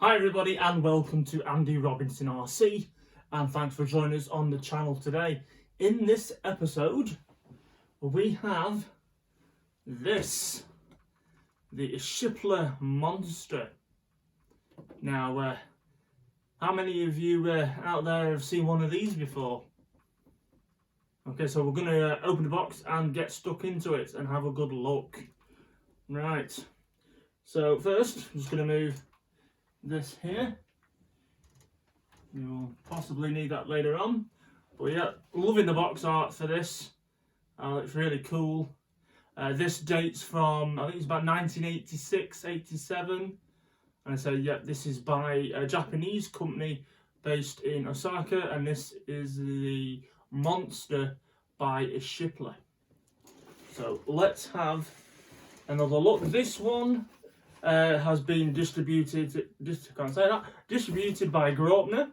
Hi everybody and welcome to Andy Robinson RC, and thanks for joining us on the channel today. In this episode we have this, the Ishipla Monster. Now how many of you out there have seen one of these before? Okay, so we're going to open the box and get stuck into it and have a good look. Right, so first I'm just going to move this here. You'll possibly need that later on, but yeah, loving the box art for this. It's really cool. This dates from, I think it's about 1986, 87, and I say yeah, this is by a Japanese company based in Osaka, and this is the Monster by Ishipla. So let's have another look. This one has been distributed by Grosvenor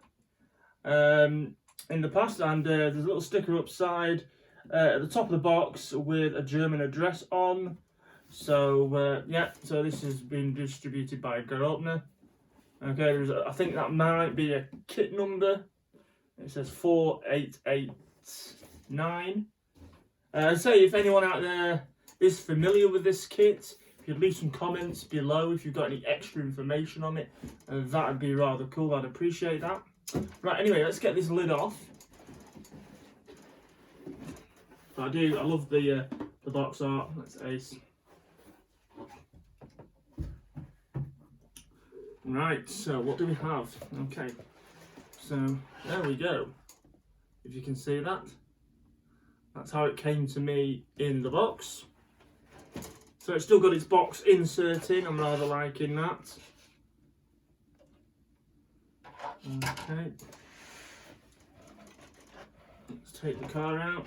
in the past, and there's a little sticker upside at the top of the box with a German address on. So yeah, so this has been distributed by Grosvenor. Okay, I think that might be a kit number. It says 4889. Say if anyone out there is familiar with this kit, you'd leave some comments below if you've got any extra information on it. That would be rather cool. I'd appreciate that. Right, anyway, let's get this lid off. I love the box art. That's ace. Right, so what do we have? Okay, so there we go. If you can see that, that's how it came to me in the box. So it's still got its box insert in. I'm rather liking that. Okay. Let's take the car out.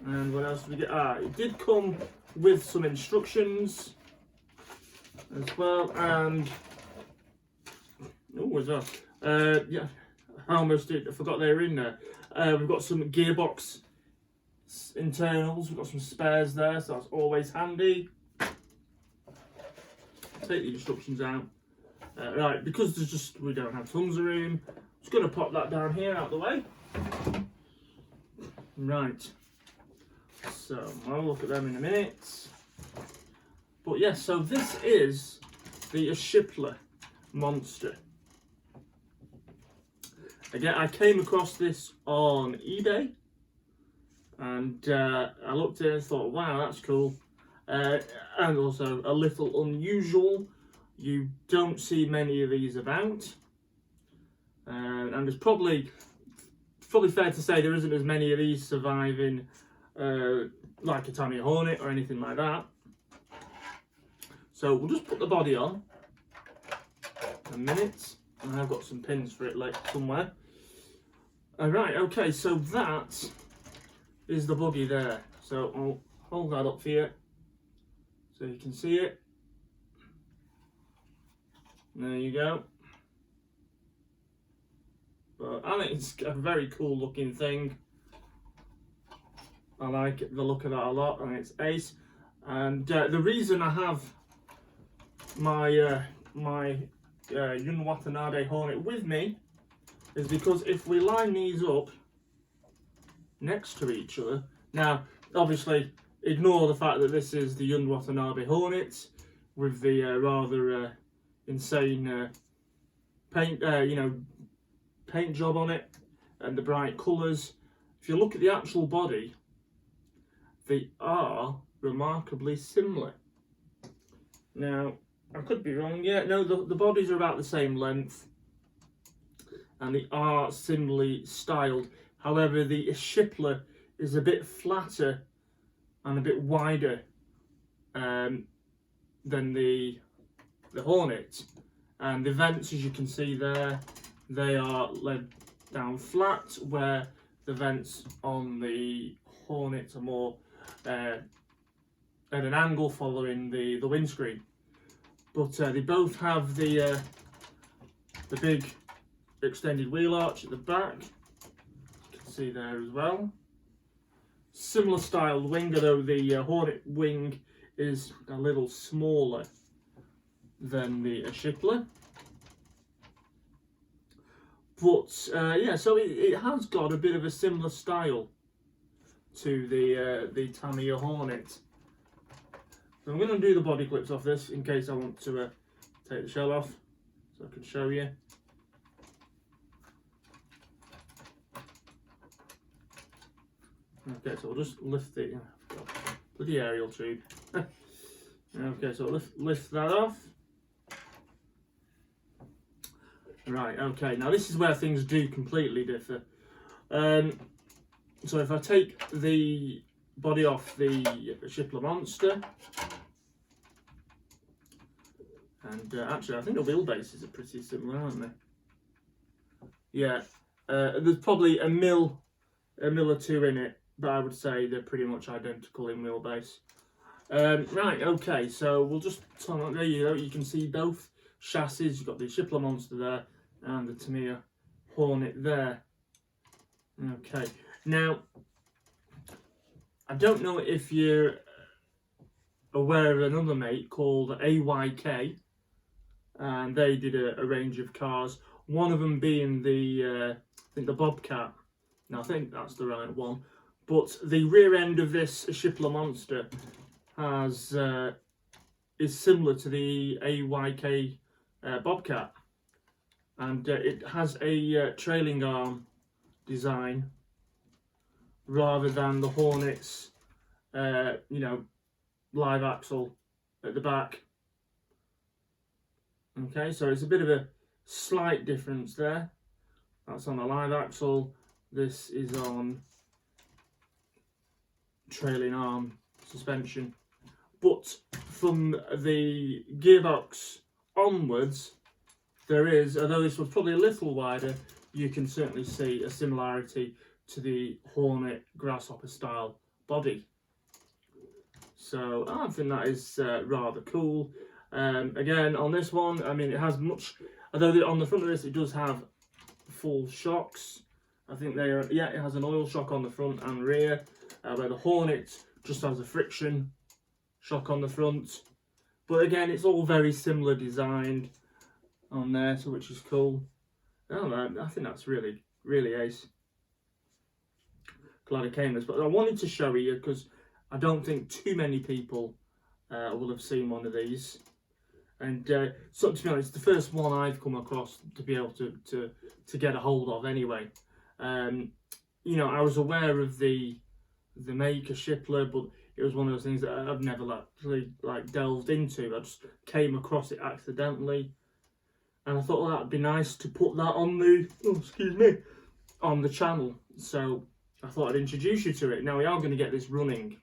And what else did we get? It did come with some instructions as well. And what's that? Yeah, I almost forgot they were in there. We've got some gearbox internals, we've got some spares there, so that's always handy. Take the instructions out. Right, because we don't have tons of room, I'm just going to pop that down here out of the way. Right, so I'll look at them in a minute. But yes, so this is the Ishipla Monster. Again, I came across this on eBay. And I looked at it and thought, wow, that's cool. And also a little unusual. You don't see many of these about. And it's probably fair to say there isn't as many of these surviving like a Tamiya Hornet or anything like that. So we'll just put the body on a minute. And I've got some pins for it like somewhere. Alright, okay, so that is the buggy there. So I'll hold that up for you so you can see it. There you go. But I think it's a very cool looking thing. I like the look of that a lot, and it's ace. And the reason I have my Yun Watanabe Hornet with me is because if we line these up next to each other, now obviously ignore the fact that this is the Yun Watanabe Hornet with the rather insane paint job on it and the bright colours. If you look at the actual body, they are remarkably similar. Now I could be wrong. Yeah, no, the bodies are about the same length and they are similarly styled. However, the Ishipla is a bit flatter and a bit wider than the Hornet. And the vents, as you can see there, they are laid down flat, where the vents on the Hornet are more at an angle following the windscreen. But they both have the big extended wheel arch at the back. See there as well. Similar styled wing, although the Hornet wing is a little smaller than the Ishipla. But yeah, so it has got a bit of a similar style to the Tamiya Hornet. So I'm going to do the body clips off this in case I want to take the shell off, so I can show you. Okay, so we'll just lift it. Bloody aerial tube. Okay, so lift that off. Right, okay, now this is where things do completely differ. So if I take the body off the Ishipla Monster, and actually I think the wheelbases are pretty similar, aren't they? Yeah, there's probably a mil or two in it, but I would say they're pretty much identical in wheelbase. Right, okay, so we'll just turn on, there you go, you can see both chassis. You've got the Ishipla Monster there and the Tamiya Hornet there. Okay, now I don't know if you're aware of another make called AYK, and they did a range of cars. One of them being the I think the Bobcat. Now I think that's the right one, but the rear end of this Ishipla Monster has is similar to the AYK Bobcat, and it has a trailing arm design rather than the Hornet's you know, live axle at the back. Okay, so it's a bit of a slight difference there. That's on a live axle, this is on trailing arm suspension. But from the gearbox onwards, there is, although this was probably a little wider, you can certainly see a similarity to the Hornet Grasshopper style body. So I think that is rather cool. Again, on this one, I mean, it has much, although on the front of this it does have full shocks. I think they are, yeah, it has an oil shock on the front and rear, where the Hornet just has a friction shock on the front. But again, it's all very similar designed on there, so which is cool. Oh, I think that's really, really ace. Glad I came this, but I wanted to show you because I don't think too many people will have seen one of these. And so to be honest, the first one I've come across to be able to get a hold of anyway. You know, I was aware of the make Ishipla, but it was one of those things that I've never actually delved into. I just came across it accidentally, and I thought, well, that'd be nice to put that on the on the channel. So I thought I'd introduce you to it. Now we are going to get this running,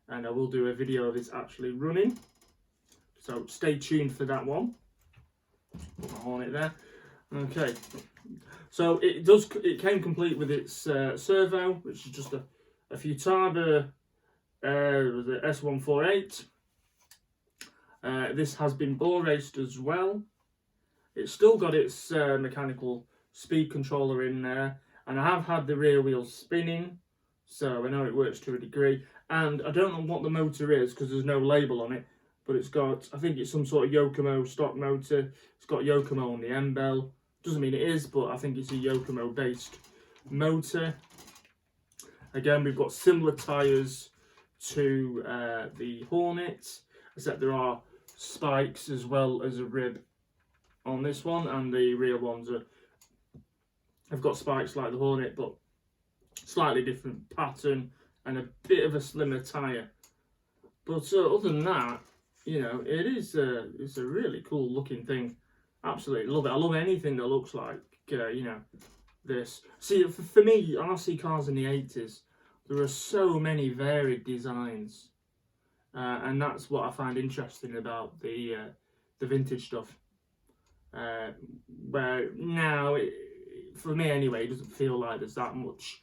and I will do a video of this actually running. So stay tuned for that one. Put my Hornet there. Okay. So it came complete with its servo, which is just a Futaba was it S148. This has been bore raced as well. It's still got its mechanical speed controller in there, and I have had the rear wheels spinning, so I know it works to a degree. And I don't know what the motor is because there's no label on it, but it's got, I think it's some sort of Yokomo stock motor. It's got Yokomo on the end bell. Doesn't mean it is, but I think it's a Yokomo based motor. Again, we've got similar tyres to the Hornet, except there are spikes as well as a rib on this one, and the rear ones have got spikes like the Hornet, but slightly different pattern and a bit of a slimmer tyre. But other than that, you know, it's a really cool looking thing. Absolutely love it. I love anything that looks like you know, this. See, for me, RC cars in the 80s, there are so many varied designs, and that's what I find interesting about the vintage stuff. Where now, for me anyway, it doesn't feel like there's that much,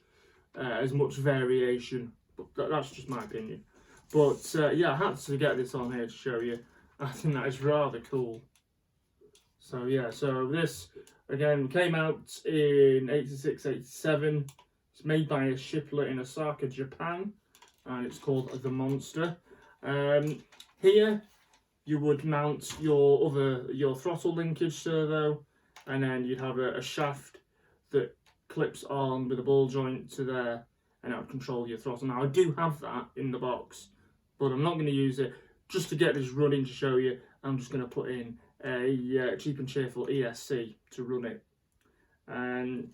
as much variation. But that's just my opinion. But yeah, I had to get this on here to show you. I think that is rather cool. So yeah, so this again came out in 86, 87. It's made by Ishipla in Osaka, Japan, and it's called the Monster. Here you would mount your throttle linkage servo, and then you'd have a shaft that clips on with a ball joint to there, and that would control your throttle. Now I do have that in the box, but I'm not going to use it. Just to get this running to show you, I'm just going to put in a cheap and cheerful ESC to run it, and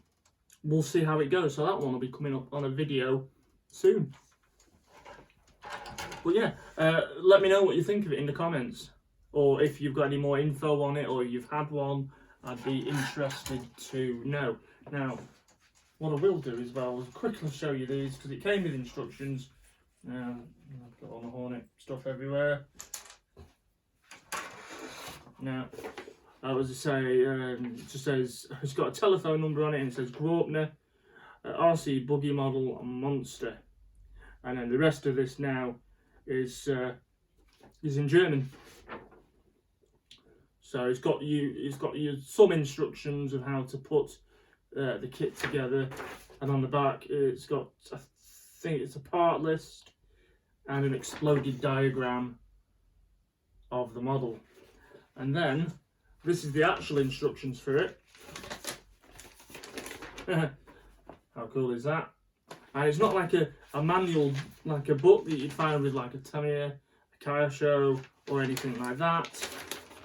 we'll see how it goes. So that one will be coming up on a video soon. But yeah, let me know what you think of it in the comments, or if you've got any more info on it, or you've had one. I'd be interested to know. Now, what I will do is, well, I'll quickly show you these because it came with instructions. I've got all the Hornet stuff everywhere. Now, as I say, it just says, it's got a telephone number on it, and it says Grosvenor, RC Buggy model Monster. And then the rest of this now is in German. So it's got you some instructions of how to put the kit together, and on the back it's got, I think it's a part list and an exploded diagram of the model. And then this is the actual instructions for it. How cool is that? And it's not like a manual, like a book that you'd find with like a Tamiya, a Kayasho, or anything like that.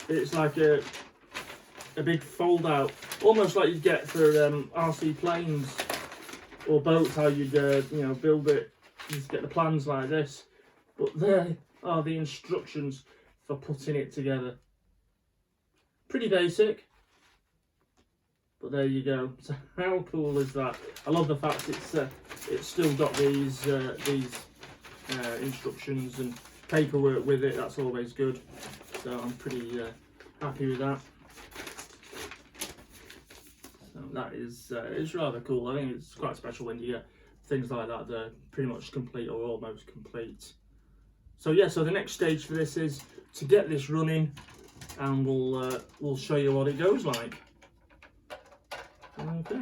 It's like a big fold out, almost like you'd get for RC planes or boats, how you'd build it. You just get the plans like this. But there are the instructions for putting it together. Pretty basic, but there you go. So how cool is that? I love the fact it's still got these instructions and paperwork with it. That's always good. So I'm pretty happy with that. So that is it's rather cool. I think it's quite special when you get things like that. They're pretty much complete or almost complete. So yeah, so the next stage for this is to get this running, and we'll show you what it goes like. Okay.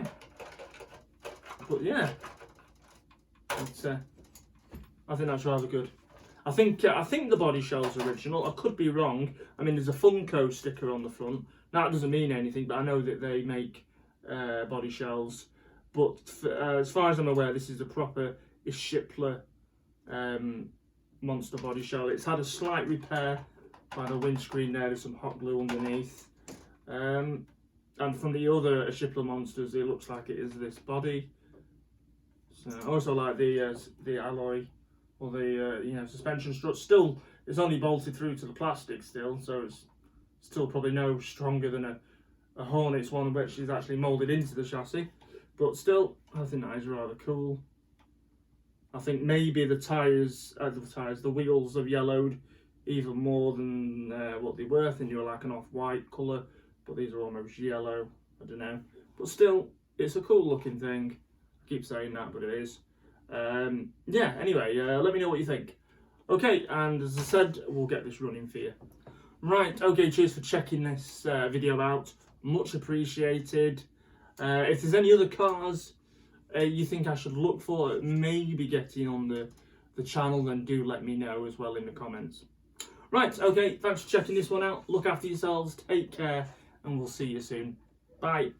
But yeah, it's, I think that's rather good. I think the body shell's original. I could be wrong. I mean, there's a Funko sticker on the front. That doesn't mean anything, but I know that they make body shells. But as far as I'm aware, this is a proper Ishipla Monster body shell. It's had a slight repair by the windscreen there. There's some hot glue underneath. And from the other Ishipla Monsters, it looks like it is this body. So I also like the alloy, or the suspension strut. Still, it's only bolted through to the plastic still, so it's still probably no stronger than a Hornet's one, which is actually moulded into the chassis. But still, I think that is rather cool. I think maybe the wheels have yellowed even more than what they were. I think they were like an off-white colour, but these are almost yellow. I don't know, but still, it's a cool looking thing. I keep saying that, but it is. Yeah, anyway, let me know what you think. Okay, and as I said, we'll get this running for you. Right, okay, cheers for checking this video out. Much appreciated. If there's any other cars you think I should look for, maybe getting on the channel, then do let me know as well in the comments. Right, okay, thanks for checking this one out. Look after yourselves, take care, and we'll see you soon. Bye.